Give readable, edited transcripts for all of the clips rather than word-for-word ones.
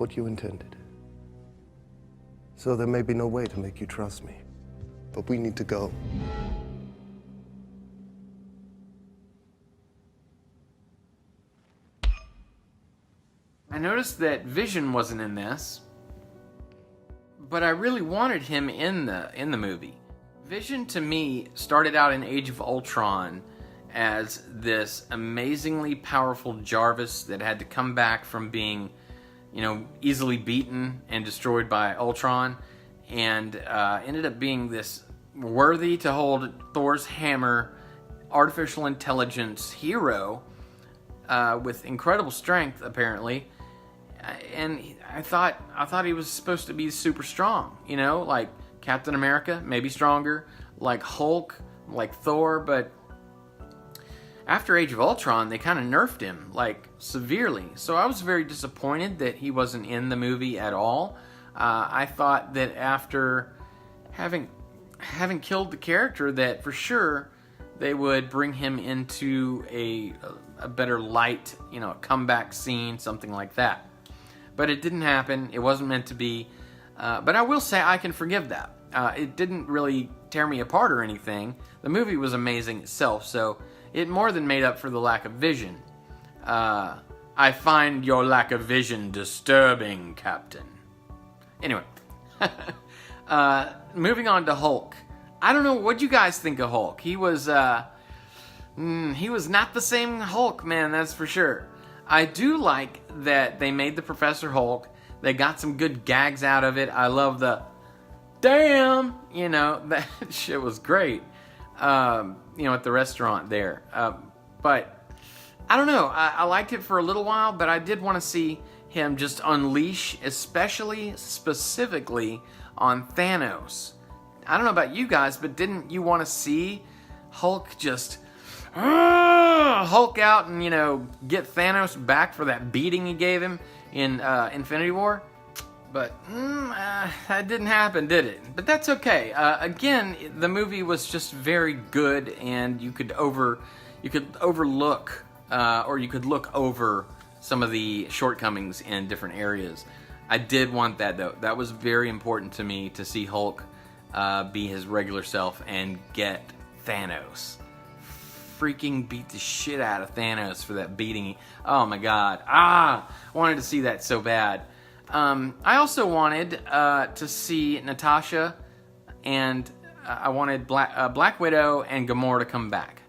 what you intended. So there may be no way to make you trust me. But we need to go. I noticed that Vision wasn't in this, but I really wanted him in the movie. Vision, to me, started out in Age of Ultron as this amazingly powerful Jarvis that had to come back from being, easily beaten and destroyed by Ultron, and ended up being this worthy to hold Thor's hammer, artificial intelligence hero with incredible strength, apparently. And I thought he was supposed to be super strong, like Captain America, maybe stronger, like Hulk, like Thor, but after Age of Ultron, they kind of nerfed him, like, severely. So I was very disappointed that he wasn't in the movie at all. I thought that after having killed the character, that for sure they would bring him into a better light, a comeback scene, something like that. But it didn't happen. It wasn't meant to be. But I will say I can forgive that. It didn't really tear me apart or anything. The movie was amazing itself, so it more than made up for the lack of vision. I find your lack of vision disturbing, Captain. Anyway, moving on to Hulk. I don't know, what you guys think of Hulk? He was not the same Hulk, man, that's for sure. I do like that they made the Professor Hulk. They got some good gags out of it. I love the damn, that shit was great. At the restaurant there. But I don't know. I liked it for a little while, but I did want to see him just unleash, specifically on Thanos. I don't know about you guys, but didn't you want to see Hulk just Hulk out and, get Thanos back for that beating he gave him in InfinityWar? But that didn't happen, did it? But that's okay. Again, the movie was just very good, and you could overlook or you could look over some of the shortcomings in different areas. I did want that, though. That was very important to me, to see Hulk be his regular self and get Thanos. Freaking beat the shit out of Thanos for that beating. Oh my god. Wanted to see that so bad. I also wanted to see Natasha, and I wanted Black Widow and Gamora to come back.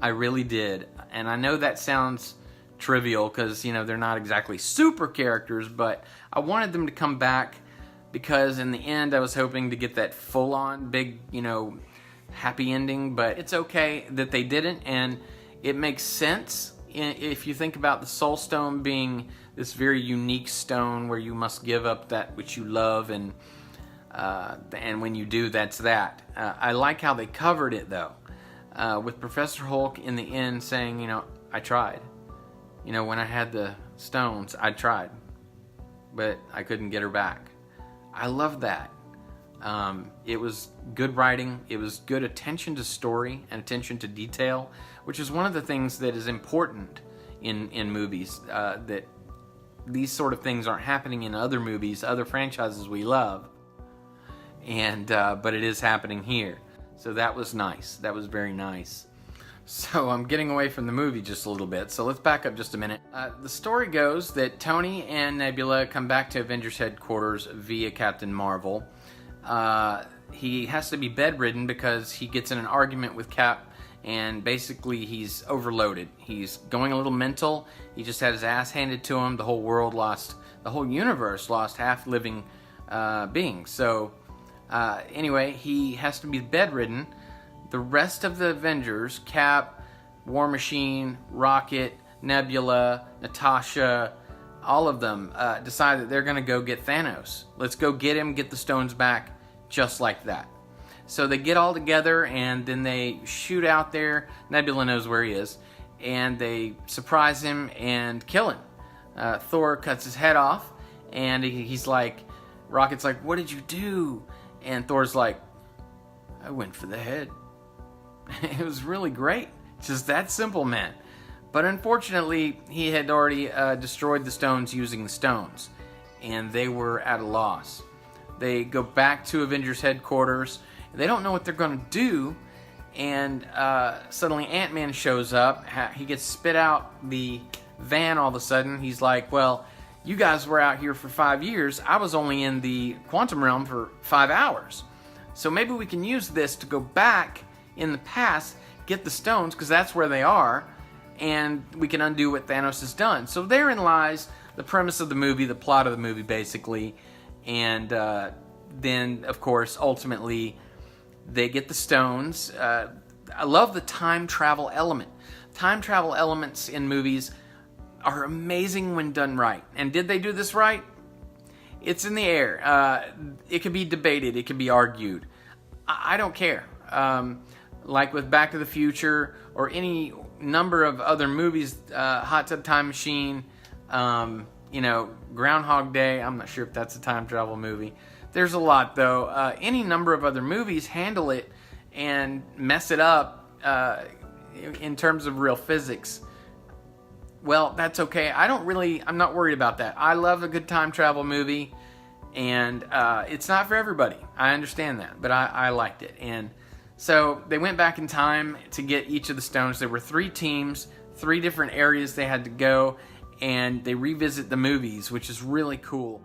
I really did. And I know that sounds trivial because, they're not exactly super characters, but I wanted them to come back because in the end I was hoping to get that full-on big, happy ending, but it's okay that they didn't, and it makes sense if you think about the Soul Stone being this very unique stone where you must give up that which you love, and when you do, that's that. I like how they covered it, though, with Professor Hulk in the end saying, I tried. When I had the stones, I tried, but I couldn't get her back. I love that. It was good writing. It was good attention to story and attention to detail, which is one of the things that is important in movies, that these sort of things aren't happening in other movies, other franchises we love, and but it is happening here. So that was nice. That was very nice. So I'm getting away from the movie just a little bit, so let's back up just a minute. The story goes that Tony and Nebula come back to Avengers headquarters via Captain Marvel. He has to be bedridden because he gets in an argument with Cap, and basically he's overloaded. He's going a little mental. He just had his ass handed to him. The whole universe lost half living beings. So anyway, he has to be bedridden. The rest of the Avengers, Cap, War Machine, Rocket, Nebula, Natasha, all of them decide that they're going to go get Thanos. Let's go get him, get the stones back, just like that. So they get all together, and then they shoot out there. Nebula knows where he is, and they surprise him and kill him. Thor cuts his head off, and he's like, Rocket's like, what did you do? And Thor's like, I went for the head. It was really great. Just that simple, man. But unfortunately, he had already destroyed the stones using the stones. and they were at a loss. They go back to Avengers headquarters. They don't know what they're going to do, and suddenly Ant-Man shows up. He gets spit out the van all of a sudden. He's like, well, you guys were out here for 5 years. I was only in the quantum realm for 5 hours. So maybe we can use this to go back in the past, get the stones, because that's where they are, and we can undo what Thanos has done. So therein lies the premise of the movie, the plot of the movie, basically. And then, of course, ultimately, they get the stones. I love the time travel element. Time travel elements in movies are amazing when done right. And did they do this right? It's in the air. It could be debated. It could be argued. I don't care. Like with Back to the Future or any number of other movies, Hot Tub Time Machine, Groundhog Day. I'm not sure if that's a time travel movie. There's a lot, though. Any number of other movies handle it and mess it up in terms of real physics. Well, that's okay. I'm not worried about that. I love a good time travel movie, and it's not for everybody. I understand that, but I liked it. And so they went back in time to get each of the stones. There were 3 teams, 3 different areas they had to go, and they revisit the movies, which is really cool.